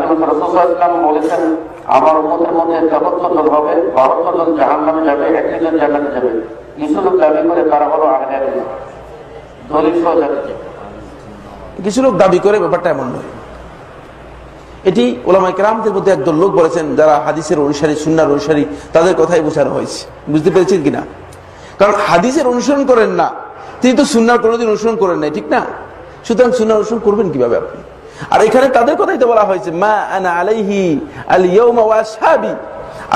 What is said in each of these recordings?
রাসূলুল্লাহ বলেছেন আমার উম্মতের মধ্যে ৭৩ জন হবে, ৭২ জন জাহান্নামে যাবে, ১ জন জান্নাতে যাবে। কিছু লোক দাবি করে তারা হলো আহলে হাদিস, দলিল সহ যাচ্ছে। কিছু লোক দাবি করে, ব্যাপারটা এমন নয়। এটি উলামায়ে কেরামদের মধ্যে একদল লোক বলেছেন যারা হাদিসের অনুসারী, সুন্নাহর অনুসারী, তাদের কথাই বোঝানো হয়েছে। বুঝতে পেরেছেন কিনা? কারণ হাদিসের অনুসরণ করেন না, তিনি তো সুন্নাহর কোনোদিন অনুসরণ করেন নাই, ঠিক না? সুতরাং সুন্নাহর অনুসরণ করবেন কিভাবে আপনি? আর এখানে তাদের কথাই তো বলা হয়েছে, মা আনা আলাইহি আল ইয়াউমা ওয়া আসহাবি,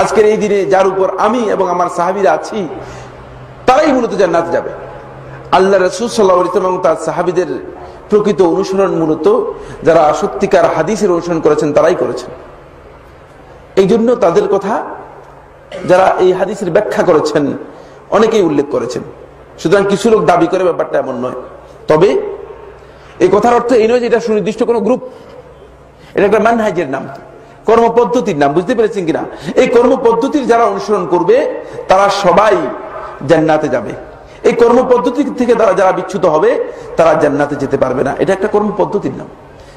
আজকের এই দিনে যার উপর আমি এবং আমার সাহাবীরা আছি তারাই মূলত জান্নাতে যাবে। আল্লাহ রাসূল সাল্লাল্লাহু আলাইহি ওয়াসাল্লাম এবং তার সাহাবীদের প্রকৃত অনুসরণ মূলত যারা সত্যিকার হাদিসের অনুসরণ করেছেন তারাই করেছেন। এই জন্য তাদের কথা যারা এই হাদিসের ব্যাখ্যা করেছেন অনেকেই উল্লেখ করেছেন। সুতরাং কিছু লোক দাবি করে, ব্যাপারটা এমন নয়। তবে এই কথার অর্থ এই নয় যে এটা সুনির্দিষ্ট কোনো গ্রুপ, এটা একটা মানহাজের নাম, কর্মপদ্ধতির নাম। বুঝতে পেরেছেন কিনা? এই কর্মপদ্ধতির যারা অনুসরণ করবে তারা সবাই জান্নাতে যাবে। এই কর্মপদ্ধতি থেকে যারা বিচ্যুত হবে তারা জান্নাতে যেতে পারবে না। এটা একটা কর্মপদ্ধতির নাম।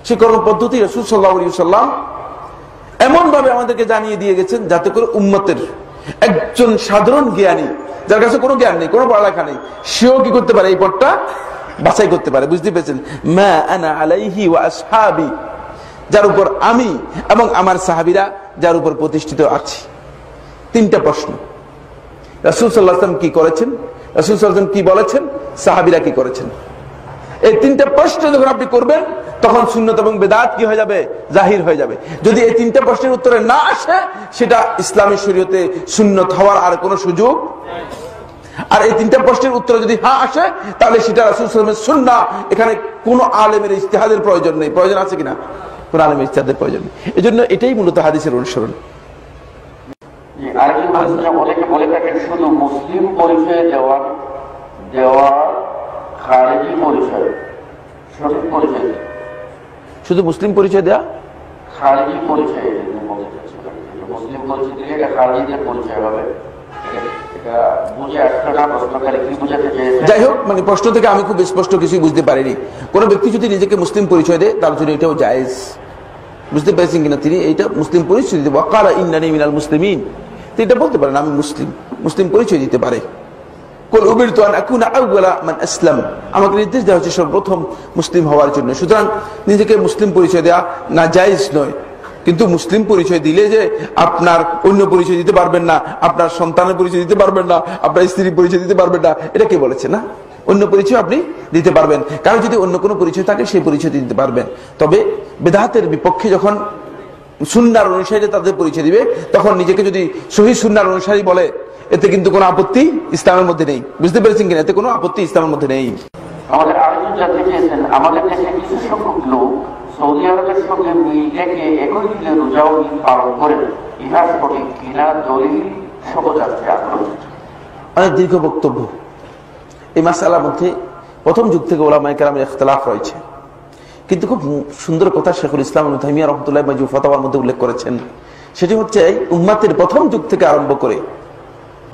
সেই কর্মপদ্ধতি রাসূল সাল্লাল্লাহু আলাইহি ওয়াসাল্লাম এমন ভাবে আমাদেরকে জানিয়ে দিয়ে গেছেন যাতে করে উম্মতের একজন সাধারণ জ্ঞানী, যার কাছে কোনো জ্ঞান নেই, কোনো পড়ালেখা নেই, সেও কি করতে পারে? এই পথটা বাছাই করতে পারে। বুঝতে পেরেছেন? মা আনা আলাইহি ওয়া আসহাবি, যার উপর আমি এবং আমার সাহাবীরা যার উপর প্রতিষ্ঠিত আছি। তিনটা প্রশ্ন, রাসূল সাল্লাল্লাহু আলাইহি ওয়াসাল্লাম কি করেছেন, রাসূল সাল্লাল্লাহু আলাইহি ওয়াসাল্লাম কি বলেছেন, সাহাবীরা কি করেছেন। এই তিনটা প্রশ্ন যখন আপনি করবেন তখন সুন্নাত এবং বেদাত কি হয়ে যাবে? জাহির হয়ে যাবে। যদি এই তিনটা প্রশ্নের উত্তরে না আসে সেটা ইসলামী শরীয়তে সুন্নত হওয়ার আর কোনো সুযোগ। আর এই তিনটা প্রশ্নের উত্তরে যদি হ্যাঁ আসে তাহলে সেটা রাসূল সাল্লাল্লাহু আলাইহি ওয়াসাল্লামের সুন্নাহ। এখানে কোনো আলেমের ইজতিহাদের প্রয়োজন নেই। প্রয়োজন আছে কিনা? কোন আলেমের ইজতিহাদের প্রয়োজন নেই। এজন্য এটাই মূলত হাদিসের অনুসরণ। অনেকে বলে থাকেন শুধু মুসলিম পরিচয় দেওয়া খারেজি পরিচয়, সঠিক পরিচয় শুধু মুসলিম পরিচয় দেওয়া খারেজি পরিচয়, মুসলিম পরিচয় দিলে এটা খারেজিদের পরিচয় হবে। যাই হোক, মানে প্রশ্ন থেকে আমি খুব স্পষ্ট কিছুই বুঝতে পারিনি। কোন ব্যক্তি যদি নিজেকে মুসলিম পরিচয় দেয় তার জন্য এটাও জায়েজ। বুঝতে পেরেছেন কিনা? তিনি এইটা মুসলিম পরিচয় দিতে ওয়াকালা ইন্নানি মিনাল মুসলিমিন, তিনি এটা বলতে পারেন আমি মুসলিম, মুসলিম পরিচয় দিতে পারে। কুল উমিরতু আন আকুনা আউওয়ালা মান আসলাম, আমাকে নির্দেশ দেওয়া হচ্ছে সর্বপ্রথম মুসলিম হওয়ার জন্য। সুতরাং নিজেকে মুসলিম পরিচয় দেওয়া না জায়েজ নয়। কিন্তু মুসলিম পরিচয় দিলে যে আপনার অন্য পরিচয় দিতে পারবেন না, আপনার সন্তানের পরিচয় দিতে পারবেন না, আপনার স্ত্রীর পরিচয় দিতে পারবেন না, এটা কে বলেছে? না, অন্য পরিচয় আপনি দিতে পারবেন। কারণ যদি অন্য কোনো পরিচয় থাকে সেই পরিচয় দিতে পারবেন। তবে বেদাতের বিপক্ষে যখন সুন্নাহর অনুসারী তাদের পরিচয় দিবে তখন নিজেকে যদি সহিহ সুন্নাহর অনুসারী বলে এতে কিন্তু কোনো আপত্তি ইসলামের মধ্যে নেই। বুঝতে পেরেছেন কিনা? এতে কোনো আপত্তি ইসলামের মধ্যে নেই। আমাদের আরেকজন জানতে চেয়েছেন, আমাদের দেশে কিছু সংখ্যক লোক সৌদি আরবের সঙ্গে মিল রেখে একই দিনে রোজা ও ঈদ পালন করেন, ইহা সঠিক কিনা? দলিল সহ জানতে আগ্রহী। অনেক দীর্ঘ বক্তব্য। এই মাসআলার মধ্যে প্রথম যুগ থেকে উলামায়ে কেরামের ইখতিলাফ রয়েছে, কিন্তু খুব সুন্দর কথা শেখুল ইসলাম ইবনে তাইমিয়া রাহমাতুল্লাহি মাজিউ ফাতাওয়ার মধ্যে উল্লেখ করেছেন। সেটি হচ্ছে এই উম্মতের প্রথম যুগ থেকে আরম্ভ করে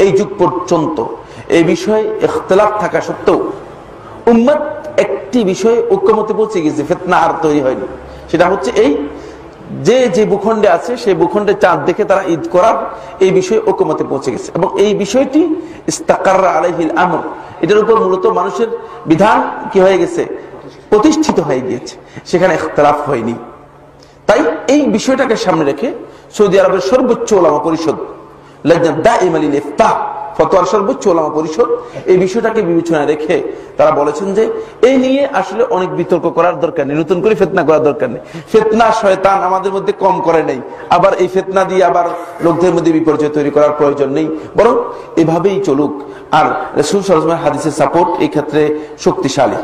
এই যুগ পর্যন্ত এই বিষয়ে ইখতিলাফ থাকা সত্ত্বেও উম্মত একটি বিষয়ে ঐক্যমতে পৌঁছে গেছে, ফিতনা আর তৈরি হয়নি। সেটা হচ্ছে এই যে ভূখণ্ডে আছে সেই ভূখণ্ডে চাঁদ দেখে তারা ঈদ করার এই বিষয়ে ঐক্যমতে পৌঁছে গেছে। এবং এই বিষয়টি ইস্তাকাররা আলাইহিল আমর, এটার উপর মূলত মানুষের বিধান কি হয়ে গেছে? প্রতিষ্ঠিত হয়ে গিয়েছে, সেখানে ইখতিলাফ হয়নি। তাই এই বিষয়টাকে সামনে রেখে সৌদি আরবের সর্বোচ্চ উলামা পরিষদ, লাজনা দাইমা লিল ইফতা, ফতোয়ার সর্বোচ্চ উলামা পরিষদ এই বিষয়টাকে বিবেচনায় রেখে তারা বলেছেন যে এই নিয়ে আসলে অনেক বিতর্ক করার দরকার নেই, নতুন করে ফিতনা করার দরকার নেই। ফিতনা শয়তান আমাদের মধ্যে কম করে নেই, আবার এই ফিতনা দিয়ে আবার লোকদের মধ্যে বিপর্যয় তৈরি করার প্রয়োজন নেই, বরং এভাবেই চলুক। আর রাসূল সাল্লাল্লাহু আলাইহি ওয়াসাল্লামের হাদিসের সাপোর্ট এই ক্ষেত্রে শক্তিশালী।